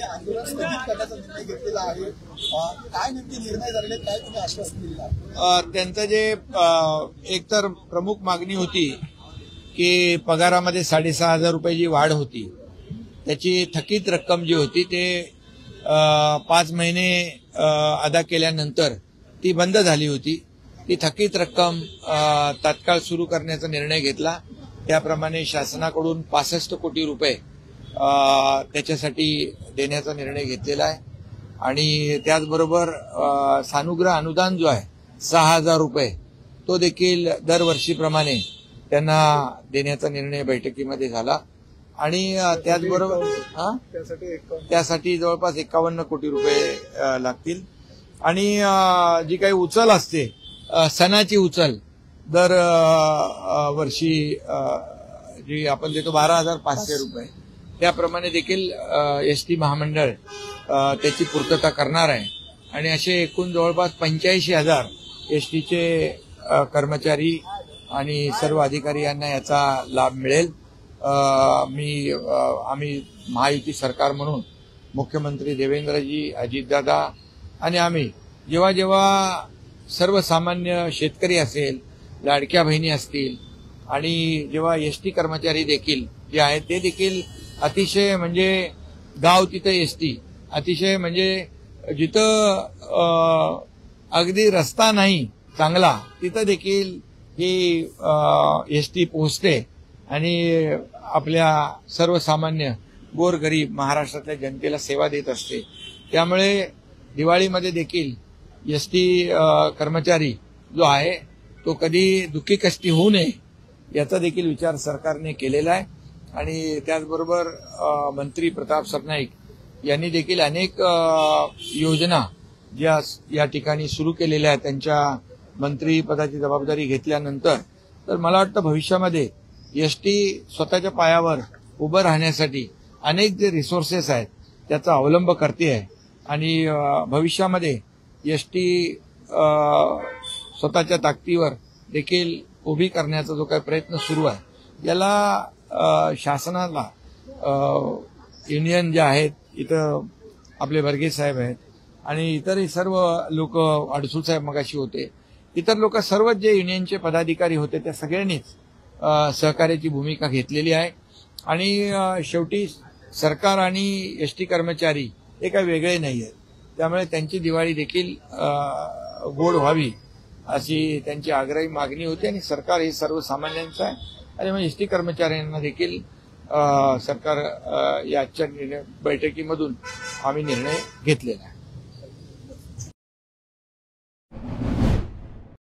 आंदोलन स्थगित करण्याचा निर्णय घेतलेला आहे. काय नेमके निर्णय झालेले, काय तुम्ही आश्वासन दिलं? त्यांचं जे एकतर प्रमुख मागणी होती की पगारामध्ये 6,500 रुपयाची वाढ होती, त्याची थकीत रक्कम जी होती ते 5 महिने अदा केल्यानंतर ती बंद झाली होती. ती थकीत रक्कम तात्काळ सुरू करण्याचा निर्णय घेतला. त्याप्रमाणे शासनाकडून 65 कोटी रुपये त्याच्यासाठी देण्याचा निर्णय घेतलेला आहे. आणि त्याचबरोबर सानुग्रह अनुदान जो आहे 6,000 रुपये तो देखील दरवर्षीप्रमाणे त्यांना देण्याचा निर्णय बैठकीमध्ये झाला. आणि त्याचबरोबर त्यासाठी जवळपास 51 कोटी रुपये लागतील. आणि जी काही उचल असते सणाची उचल दर वर्षी जी आपण देतो 12,500 रुपये, त्याप्रमाणे देखील एसटी महामंडळ त्याची पूर्तता करणार आहे. आणि असे एकूण जवळपास 85,000 एसटीचे कर्मचारी आणि सर्व अधिकारी यांना याचा लाभ मिळेल. आम्ही महायुती सरकार म्हणून मुख्यमंत्री देवेंद्रजी, अजितदादा आणि आम्ही जेव्हा जेव्हा सर्वसामान्य शेतकरी असेल, लाडक्या बहिणी असतील आणि जेव्हा एसटी कर्मचारी देखील जे आहेत ते देखील अतिशय म्हणजे गाव तिथं एसटी, अतिशय म्हणजे जिथं अगदी रस्ता नाही चांगला तिथं देखील ही एसटी पोहोचते आणि आपल्या सर्वसामान्य गोरगरीब महाराष्ट्रातल्या जनतेला सेवा देत असते. त्यामुळे दिवाळीमध्ये देखील एसटी कर्मचारी जो आहे तो कधी दुःखी कष्टी होऊ नये याचा देखील विचार सरकारने केलेला आहे. आणि त्याचबरोबर मंत्री प्रताप सरनाईक यांनी देखील अनेक योजना ज्या या ठिकाणी सुरू केलेल्या आहेत त्यांच्या मंत्रीपदाची जबाबदारी घेतल्यानंतर. तर मला वाटतं भविष्यामध्ये एसटी स्वतःच्या पायावर उभं राहण्यासाठी अनेक जे रिसोर्सेस आहेत त्याचा अवलंब करते आहे. आणि भविष्यामध्ये एसटी स्वतःच्या ताकदीवर देखील उभी करण्याचा जो काही प्रयत्न सुरू आहे याला शासनाला युनियन जे आहेत, इथं आपले बर्गे साहेब आहेत आणि इतरही सर्व लोक, अडसूळ साहेब मगाशी होते, इतर लोक सर्वच जे युनियनचे पदाधिकारी होते त्या सगळ्यांनीच सहकार्याची भूमिका घेतलेली आहे. आणि शेवटी सरकार आणि एसटी कर्मचारी हे काही वेगळे नाही आहेत. त्यामुळे त्यांची दिवाळी देखील गोड व्हावी अशी त्यांची आग्रही मागणी होती. आणि सरकार हे सर्वसामान्यांचं आहे आणि मग एसटी कर्मचाऱ्यांना देखील सरकार या आजच्या बैठकीमधून आम्ही निर्णय घेतलेला आहे.